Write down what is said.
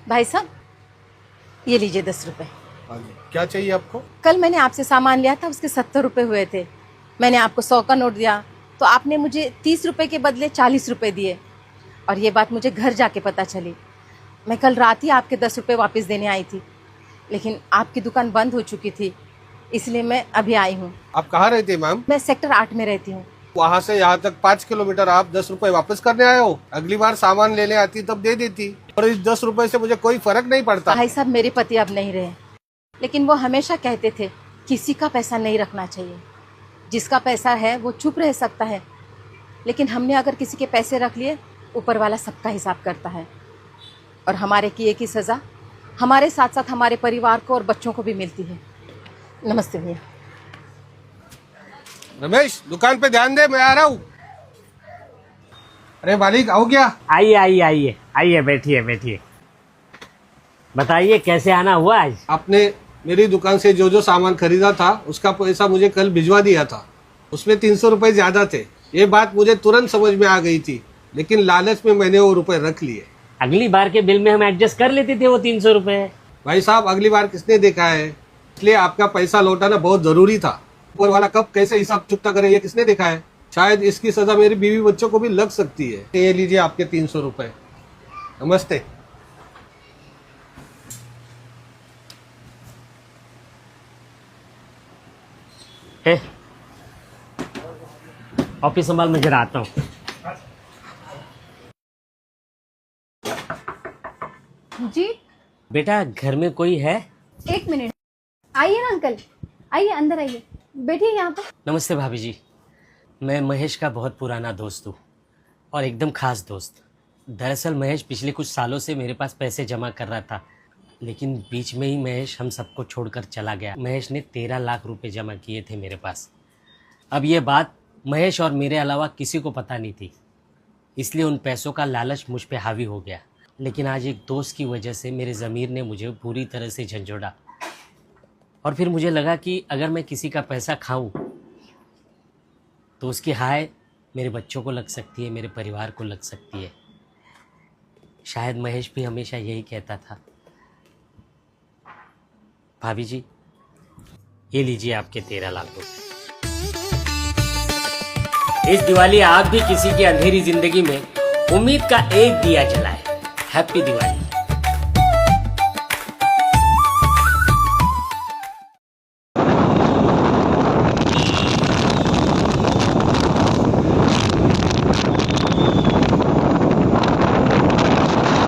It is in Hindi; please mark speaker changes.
Speaker 1: भाई साहब, ये लीजिए 10 रुपए।
Speaker 2: हाँ जी, क्या चाहिए आपको?
Speaker 1: कल मैंने आपसे सामान लिया था, उसके 70 रुपए हुए थे। मैंने आपको 100 का नोट दिया तो आपने मुझे 30 रुपए के बदले 40 रुपए दिए, और ये बात मुझे घर जाके पता चली। मैं कल रात ही आपके 10 रुपए वापस देने आई थी, लेकिन आपकी दुकान बंद हो चुकी थी, इसलिए मैं अभी आई हूँ।
Speaker 2: आप कहाँ रहते हैं मैम?
Speaker 1: मैं सेक्टर 8 में रहती हूँ।
Speaker 2: वहाँ से यहाँ तक 5 किलोमीटर, आप 10 रुपए वापस करने आए हो? अगली बार सामान लेने आती तब दे देती, और इस 10 रुपए से मुझे कोई फर्क नहीं पड़ता।
Speaker 1: भाई साहब, मेरे पति अब नहीं रहे, लेकिन वो हमेशा कहते थे किसी का पैसा नहीं रखना चाहिए। जिसका पैसा है वो चुप रह सकता है, लेकिन हमने अगर किसी के पैसे रख लिए, ऊपर वाला सबका हिसाब करता है, और हमारे किए की सज़ा हमारे साथ साथ हमारे परिवार को और बच्चों को भी मिलती है। नमस्ते भैया।
Speaker 2: रमेश, दुकान पे ध्यान दे, मैं आ रहा हूँ। अरे मालिक, आओ क्या?
Speaker 3: आइए आइए आइए आइए, बैठिए बैठिए। बताइए कैसे आना हुआ आज?
Speaker 2: आपने मेरी दुकान से जो जो सामान खरीदा था उसका पैसा मुझे कल भिजवा दिया था। उसमें 300 रुपए ज्यादा थे। ये बात मुझे तुरंत समझ में आ गई थी, लेकिन लालच में मैंने वो रुपए रख लिए।
Speaker 3: अगली बार के बिल में हम एडजस्ट कर लेते थे वो 300 रुपए।
Speaker 2: भाई साहब, अगली बार किसने देखा है, इसलिए आपका पैसा लौटाना बहुत जरूरी था। ऊपर वाला कब कैसे हिसाब चुकता करे, ये किसने देखा है? शायद इसकी सजा मेरी बीवी बच्चों को भी लग सकती है। ये लीजिए आपके 300 रुपए। नमस्ते।
Speaker 3: ऑफिस संभाल, मैं जरा आता हूँ।
Speaker 4: जी
Speaker 3: बेटा, घर में कोई है?
Speaker 4: 1 मिनट, आइए ना अंकल, आइए अंदर आइए, बैठिए यहाँ पर।
Speaker 3: नमस्ते भाभी जी, मैं महेश का बहुत पुराना दोस्त हूँ और एकदम खास दोस्त। दरअसल महेश पिछले कुछ सालों से मेरे पास पैसे जमा कर रहा था, लेकिन बीच में ही महेश हम सबको छोड़कर चला गया। महेश ने 13 लाख रुपए जमा किए थे मेरे पास। अब ये बात महेश और मेरे अलावा किसी को पता नहीं थी, इसलिए उन पैसों का लालच मुझ पे हावी हो गया। लेकिन आज एक दोस्त की वजह से मेरे ज़मीर ने मुझे पूरी तरह से झंझोड़ा, और फिर मुझे लगा कि अगर मैं किसी का पैसा खाऊं तो उसकी हाय मेरे बच्चों को लग सकती है, मेरे परिवार को लग सकती है। शायद महेश भी हमेशा यही कहता था। भाभी जी, ये लीजिए आपके 13 लाख रुपए। इस दिवाली आप भी किसी की अंधेरी जिंदगी में उम्मीद का एक दिया जलाए। हैप्पी दिवाली।